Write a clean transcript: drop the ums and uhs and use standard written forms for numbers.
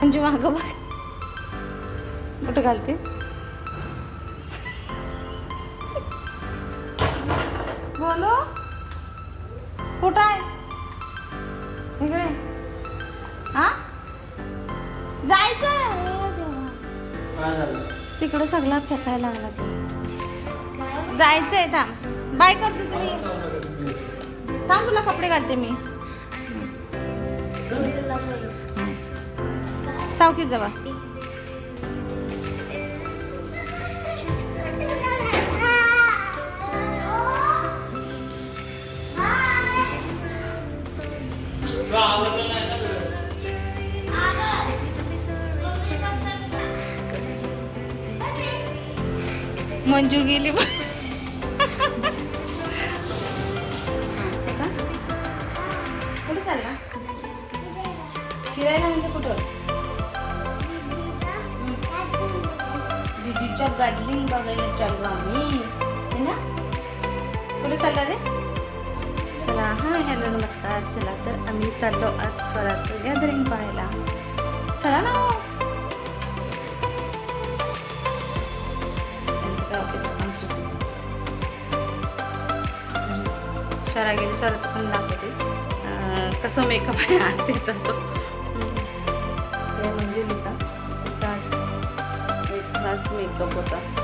म्हणजे मागं बघ कुठं घालते बोलो कुठं आहे इकडे हा जायचं तिकडं सगळा फेकायला लागला जायचंय थांब बाय करते तरी थांब तुला कपडे घालते मी सावकीत जावा मंजू गेली कुठे चालला फिरायला म्हणजे कुठं दीदीच्या गार्डनिंग बघायला चाललो आम्ही है ना कुठे चालला रे चला हाय हॅलो नमस्कार चला तर आम्ही चाललो आज स्वराचं गॅदरिंग पाहायला चला ना स्वरा गेली स्वराचं पण दाखवते कसं मेकअप आहे आज तिचा तो म्हणजे लिहिता तिचा आज मेकअप होता